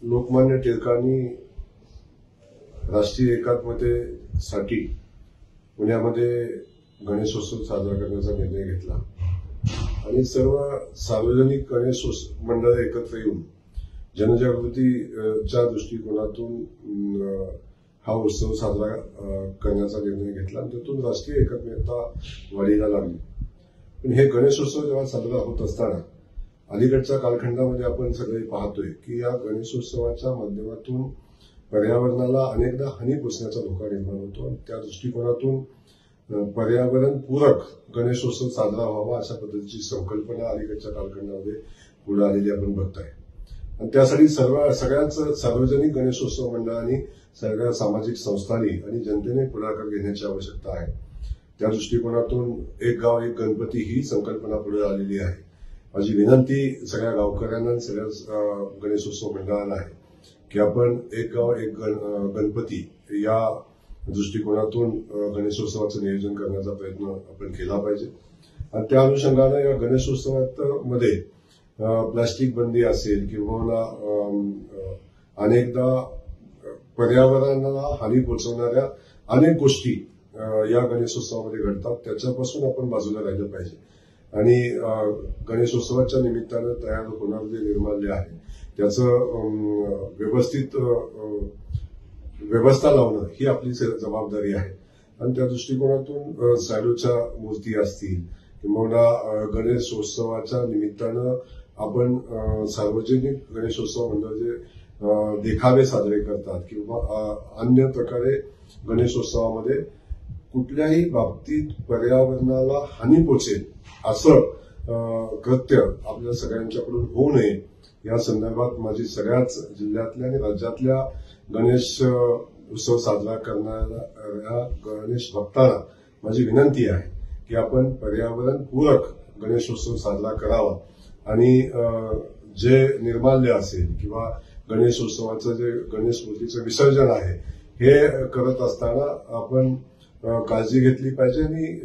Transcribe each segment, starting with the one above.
लोकमान्य टिळकांनी राष्ट्रीय एकात्मतेसाठी पुण्यामध्ये गणेशोत्सव साजरा करण्याचा निर्णय घेतला आणि सर्व सार्वजनिक गणेशोत्सव मंडळ एकत्र येऊन जनजागृतीच्या दृष्टिकोनातून हा उत्सव साजरा करण्याचा निर्णय घेतला आणि त्यातून राष्ट्रीय एकात्मता वाढीला लागली। पण हे गणेशोत्सव जेव्हा साजरा होत असताना अलीकडच्या कालखंडामध्ये आपण सगळे पाहतोय की या गणेशोत्सवाच्या माध्यमातून पर्यावरणाला अनेकदा हानी पोचण्याचा धोका निर्माण होतो आणि त्या दृष्टिकोनातून पर्यावरणपूरक गणेशोत्सव साजरा व्हावा अशा पद्धतीची संकल्पना अलीकडच्या कालखंडामध्ये पुढे आलेली आपण बघताय आणि त्यासाठी सगळ्याच सार्वजनिक गणेशोत्सव मंडळांनी सगळ्या सामाजिक संस्थांनी आणि जनतेने पुढाकार घेण्याची आवश्यकता आहे। त्या दृष्टिकोनातून एक गाव एक गणपती ही संकल्पना पुढे आलेली आहे। माझी विनंती सगळ्या गावकऱ्यांना आणि सगळ्या गणेशोत्सव मंडळांना आहे की आपण एक गाव एक गणपती या दृष्टिकोनातून गणेशोत्सवाचं नियोजन करण्याचा प्रयत्न आपण केला पाहिजे आणि त्या अनुषंगाने या गणेशोत्सवामध्ये प्लास्टिक बंदी असेल किंवा अनेकदा पर्यावरणाला हानी पोहोचवणाऱ्या अनेक गोष्टी या गणेशोत्सवामध्ये घडतात, त्याच्यापासून आपण बाजूला राहिलं पाहिजे आणि गणेशोत्सवाच्या निमित्तानं तयार होणारं जे निर्माल्य आहे त्याचं व्यवस्थित व्यवस्था लावणं ही आपली जबाबदारी आहे आणि त्या दृष्टिकोनातून शाडूच्या मूर्ती असतील किंवा गणेशोत्सवाच्या निमित्तानं आपण सार्वजनिक गणेशोत्सव म्हणजे जे देखावे साजरे करतात किंवा अन्य प्रकारे गणेशोत्सवामध्ये कुठल्याही बाबतीत पर्यावरणाला हानी पोचेल असं कृत्य आपल्या सगळ्यांच्याकडून होऊ नये या संदर्भात माझी सगळ्याच जिल्ह्यातल्या आणि राज्यातल्या गणेश उत्सव साजरा करणाऱ्या गणेश भक्तांना माझी विनंती आहे की आपण पर्यावरणपूरक गणेशोत्सव साजरा करावा आणि जे निर्माल्य असेल किंवा गणेशोत्सवाचं जे गणेश मूर्तीचं विसर्जन आहे हे करत असताना आपण काळजी घेतली पाहिजे आणि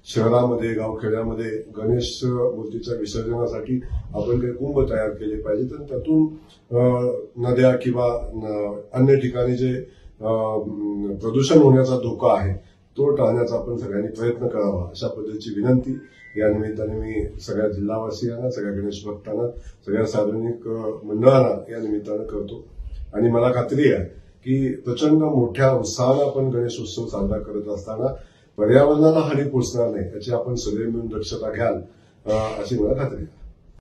शहरामध्ये गावखेड्यामध्ये गणेश मूर्तीच्या विसर्जनासाठी आपण काही कुंभ तयार केले पाहिजेत आणि त्यातून नद्या किंवा अन्य ठिकाणी जे प्रदूषण होण्याचा धोका आहे तो टाळण्याचा आपण सगळ्यांनी प्रयत्न करावा अशा पद्धतीची विनंती या निमित्ताने मी सगळ्या जिल्हावासियांना, सगळ्या गणेश भक्तांना, सगळ्या सार्वजनिक मंडळांना या निमित्तानं करतो आणि मला खात्री आहे की प्रचंड मोठ्या उत्साहानं आपण गणेशोत्सव साजरा करत असताना पर्यावरणाला हानी पोचणार नाही याची आपण सगळे मिळून दक्षता घ्याल अशी मला खात्री आहे।